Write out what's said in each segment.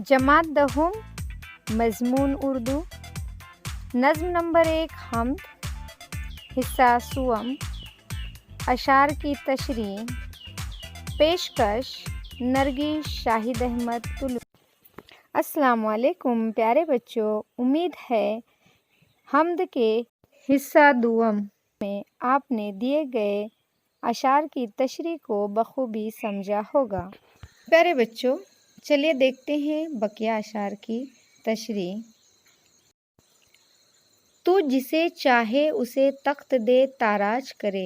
जमात दहुम मजमून उर्दू नज़्म नंबर 1 हमद हिस्सा सुअम अशार की तशरीह पेशकश नरगिस शाहिद अहमद तुलू। अस्सलाम वालेकुम प्यारे बच्चों, उम्मीद है हमद के हिस्सा दुअम में आपने दिए गए अशार की तशरीह को बखूबी समझा होगा। प्यारे बच्चों, चलिए देखते हैं बकिया अशार की तशरीह। तू जिसे चाहे उसे तख्त दे ताराज करे,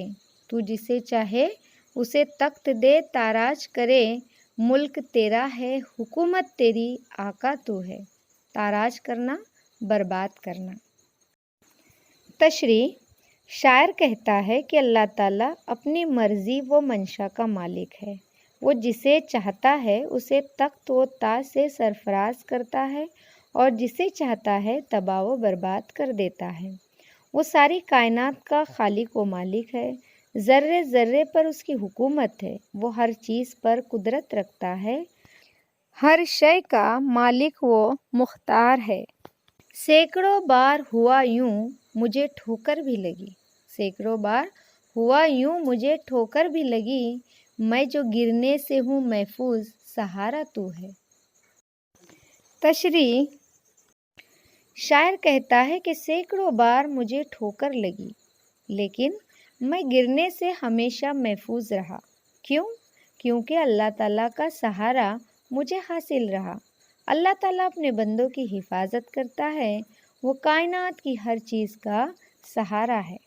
तू जिसे चाहे उसे तख्त दे ताराज करे, मुल्क तेरा है हुकूमत तेरी आका तू है। ताराज करना, बर्बाद करना। तशरीह शायर कहता है कि अल्लाह ताला अपनी मर्ज़ी व मंशा का मालिक है। वो जिसे चाहता है उसे तख्त व ताज से सरफराज करता है और जिसे चाहता है तबाह व बर्बाद कर देता है। वो सारी कायनात का खालिक व मालिक है। ज़र्रे ज़र्रे पर उसकी हुकूमत है। वो हर चीज़ पर कुदरत रखता है, हर शय का मालिक व मुख्तार है। सैकड़ों बार हुआ यूं मुझे ठोकर भी लगी, सैकड़ों बार हुआ यूं मुझे ठोकर भी लगी, मैं जो गिरने से हूँ महफूज सहारा तू है। तशरीह शायर कहता है कि सैकड़ों बार मुझे ठोकर लगी, लेकिन मैं गिरने से हमेशा महफूज रहा। क्यों? क्योंकि अल्लाह ताला का सहारा मुझे हासिल रहा। अल्लाह ताला अपने बंदों की हिफाजत करता है। वो कायनात की हर चीज़ का सहारा है।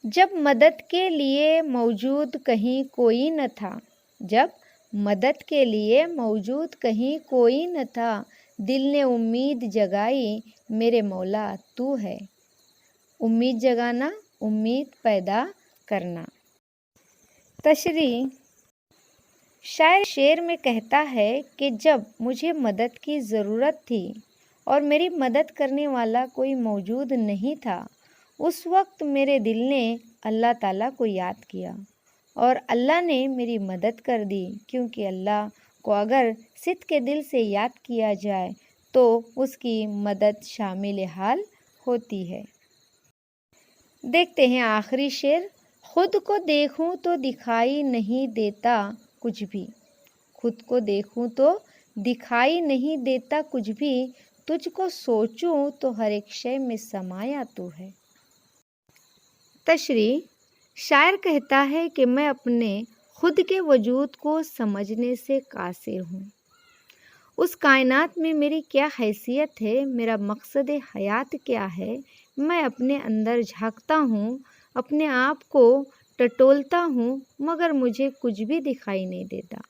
जब मदद के लिए मौजूद कहीं कोई न था, जब मदद के लिए मौजूद कहीं कोई न था, दिल ने उम्मीद जगाई मेरे मौला तू है। उम्मीद जगाना, उम्मीद पैदा करना। तशरीह शायर शेर में कहता है कि जब मुझे मदद की ज़रूरत थी और मेरी मदद करने वाला कोई मौजूद नहीं था, उस वक्त मेरे दिल ने अल्लाह ताला को याद किया और अल्लाह ने मेरी मदद कर दी। क्योंकि अल्लाह को अगर सिद्क़ के दिल से याद किया जाए तो उसकी मदद शामिल हाल होती है। देखते हैं आखिरी शेर। खुद को देखूं तो दिखाई नहीं देता कुछ भी, खुद को देखूं तो दिखाई नहीं देता कुछ भी, तुझको सोचूं तो हर एक शय में समाया तू है। तशरीह शायर कहता है कि मैं अपने खुद के वजूद को समझने से कासिर हूँ। उस कायनात में मेरी क्या हैसियत है, मेरा मकसद हयात क्या है, मैं अपने अंदर झांकता हूँ, अपने आप को टटोलता हूँ, मगर मुझे कुछ भी दिखाई नहीं देता।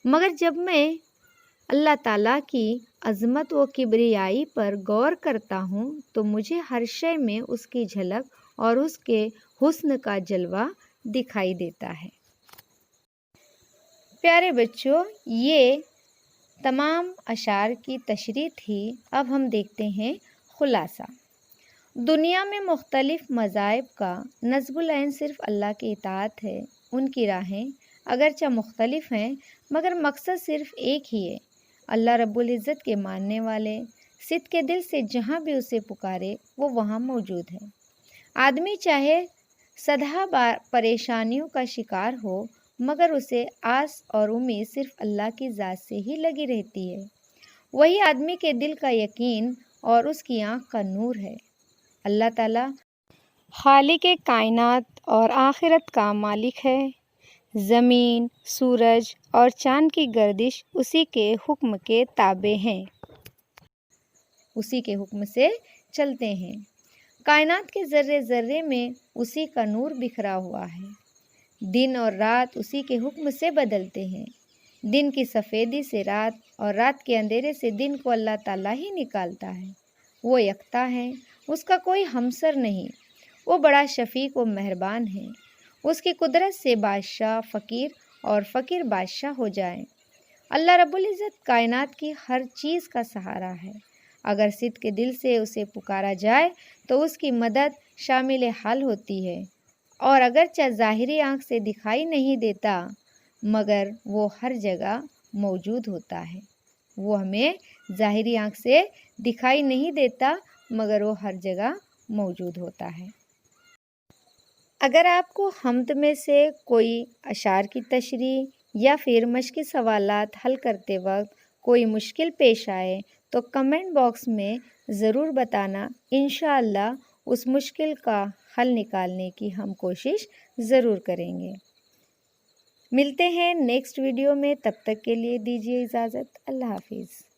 मगर जब मैं अल्लाह ताला की अज़मत व किबरियाई पर गौर करता हूँ तो मुझे हर शय में उसकी झलक और उसके हुस्न का जलवा दिखाई देता है। प्यारे बच्चों, ये तमाम अशार की तशरीह थी। अब हम देखते हैं खुलासा। दुनिया में मुख्तलिफ़ मज़ाहिब का नस्बुल ऐन सिर्फ़ अल्लाह की इताअत है। उनकी राहें अगरचे मुख्तलिफ़ हैं मगर मकसद सिर्फ़ एक ही है। अल्लाह रब्बुल इज़्ज़त के मानने वाले सिद्क़ के दिल से जहाँ भी उसे पुकारे वो वहाँ मौजूद है। आदमी चाहे सदा परेशानियों का शिकार हो, मगर उसे आस और उम्मीद सिर्फ़ अल्लाह की ज़ात से ही लगी रहती है। वही आदमी के दिल का यकीन और उसकी आँख का नूर है। अल्लाह ताला खालिक़े कायनात और आखिरत का मालिक है। ज़मीन, सूरज और चाँद की गर्दिश उसी के हुक्म के ताबे हैं, उसी के हुक्म से चलते हैं। कायनात के ज़र्रे ज़र्रे में उसी का नूर बिखरा हुआ है। दिन और रात उसी के हुक्म से बदलते हैं। दिन की सफ़ेदी से रात और रात के अंधेरे से दिन को अल्लाह ताला ही निकालता है। वो यकता है, उसका कोई हमसर नहीं। वो बड़ा शफ़ीक़ व मेहरबान है। उसकी कुदरत से बादशाह फ़कीर और फ़कीर बादशाह हो जाएं। अल्लाह रब्बुल इज़्ज़त कायनात की हर चीज़ का सहारा है। अगर सिद्क़ के दिल से उसे पुकारा जाए तो उसकी मदद शामिल हाल होती है। और अगरचे ज़ाहिरी आँख से दिखाई नहीं देता, मगर वो हर जगह मौजूद होता है। وہ ہمیں ظاہری آنکھ سے دکھائی نہیں دیتا مگر وہ ہر جگہ موجود ہوتا ہے۔ اگر آپ کو حمد میں سے کوئی اشعار کی تشریح یا پھر مشقی سوالات حل کرتے وقت کوئی مشکل پیش آئے تو کمنٹ باکس میں ضرور بتانا، انشاءاللہ اس مشکل کا حل نکالنے کی ہم کوشش ضرور کریں گے۔ ملتے ہیں نیکسٹ ویڈیو میں، تب تک کے لیے دیجیے اجازت، اللہ حافظ۔